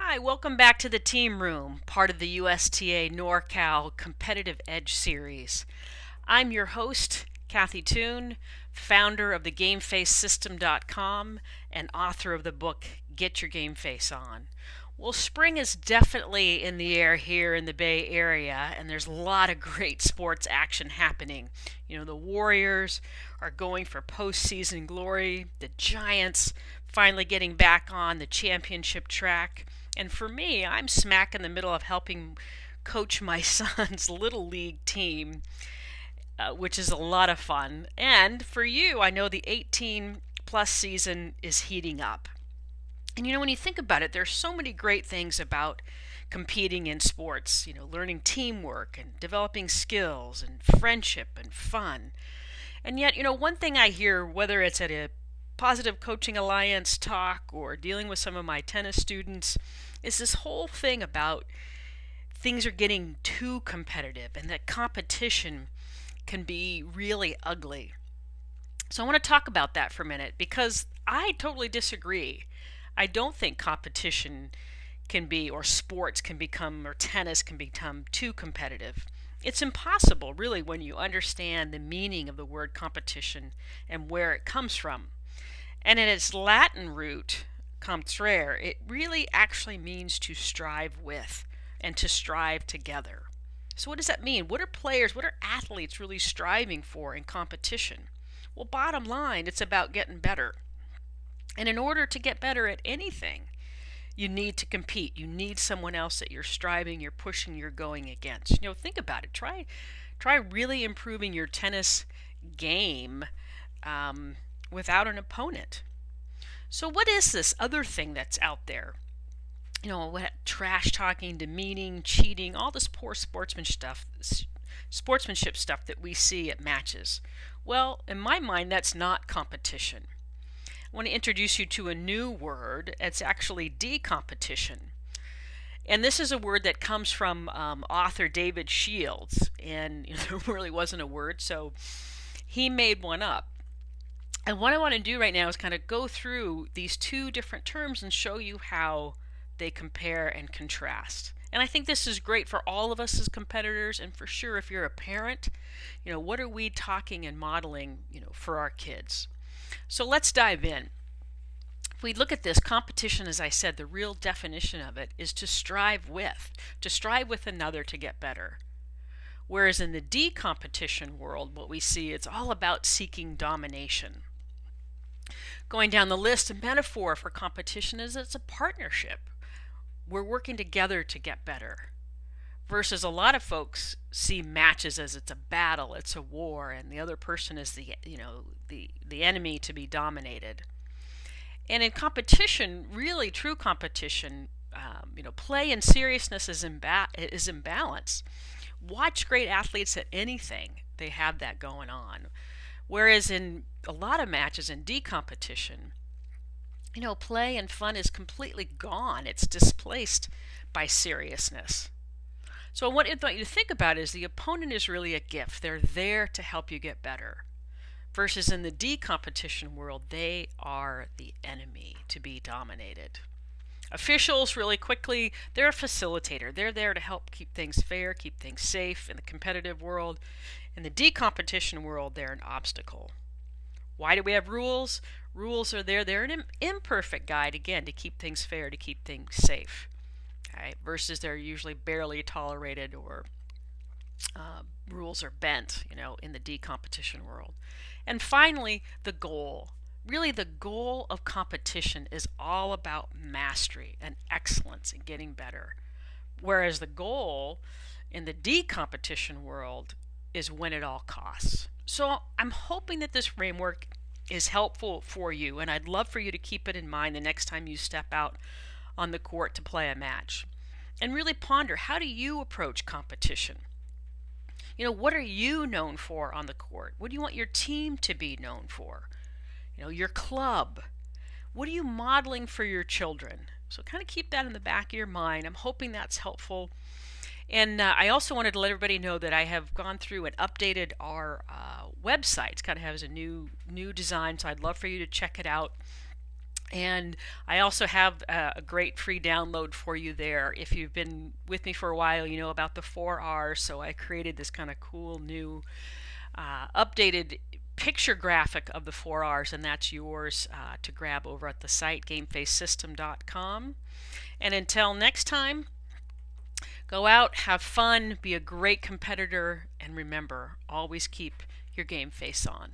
Hi, welcome back to the Team Room, part of the USTA NorCal Competitive Edge series. I'm your host, Kathy Toon, founder of the GameFaceSystem.com and author of the book Get Your Game Face On. Well, spring is definitely in the air here in the Bay Area, and there's a lot of great sports action happening. The Warriors are going for postseason glory, the Giants finally getting back on the championship track. And for me, I'm smack in the middle of helping coach my son's little league team, which is a lot of fun. And for you, I know the 18 plus season is heating up. And when you think about it, there's so many great things about competing in sports, learning teamwork and developing skills and friendship and fun. And yet, one thing I hear, whether it's at a Positive Coaching Alliance talk or dealing with some of my tennis students, is this whole thing about things are getting too competitive and that competition can be really ugly. So I want to talk about that for a minute because I totally disagree. I don't think competition can be, or sports can become, or tennis can become too competitive. It's impossible, really, when you understand the meaning of the word competition and where it comes from. And in its Latin root, comtrare, it really actually means to strive with and to strive together. So what does that mean? What are athletes really striving for in competition? Well, bottom line, it's about getting better. And in order to get better at anything, you need to compete. You need someone else that you're striving, you're pushing, you're going against. Think about it. Try really improving your tennis game without an opponent. So what is this other thing that's out there? What trash talking, demeaning, cheating, all this poor sportsmanship stuff that we see at matches. Well, in my mind, that's not competition. I want to introduce you to a new word. It's actually decompetition. And this is a word that comes from author David Shields. And there really wasn't a word, so he made one up. And what I want to do right now is kind of go through these two different terms and show you how they compare and contrast. And I think this is great for all of us as competitors, and for sure if you're a parent, what are we talking and modeling, for our kids? So let's dive in. If we look at this, competition, as I said, the real definition of it is to strive with another to get better. Whereas in the decompetition world, what we see, it's all about seeking domination. Going down the list, a metaphor for competition is it's a partnership. We're working together to get better. Versus a lot of folks see matches as it's a battle, it's a war, and the other person is the enemy to be dominated. And in competition, really true competition, play and seriousness is in balance. Watch great athletes at anything, they have that going on. Whereas in a lot of matches in decompetition, play and fun is completely gone. It's displaced by seriousness. So what I want you to think about is the opponent is really a gift. They're there to help you get better. Versus in the decompetition world, they are the enemy to be dominated. Officials, really quickly, they're a facilitator. They're there to help keep things fair, keep things safe in the competitive world. In the decompetition world, they're an obstacle. Why do we have rules? Rules are there. They're an imperfect guide, again, to keep things fair, to keep things safe. Okay? Versus they're usually barely tolerated, or rules are bent, in the decompetition world. And finally, the goal. Really, the goal of competition is all about mastery and excellence and getting better. Whereas the goal in the decompetition world is win at all costs. So I'm hoping that this framework is helpful for you, and I'd love for you to keep it in mind the next time you step out on the court to play a match. And really ponder, how do you approach competition? What are you known for on the court? What do you want your team to be known for? Your club. What are you modeling for your children? So kind of keep that in the back of your mind. I'm hoping that's helpful. And I also wanted to let everybody know that I have gone through and updated our website. It kind of has a new design, so I'd love for you to check it out. And I also have a great free download for you there. If you've been with me for a while, you know about the 4Rs. So I created this kind of cool new updated picture graphic of the 4Rs, and that's yours to grab over at the site gamefacesystem.com. And until next time, go out, have fun, be a great competitor, and remember, always keep your game face on.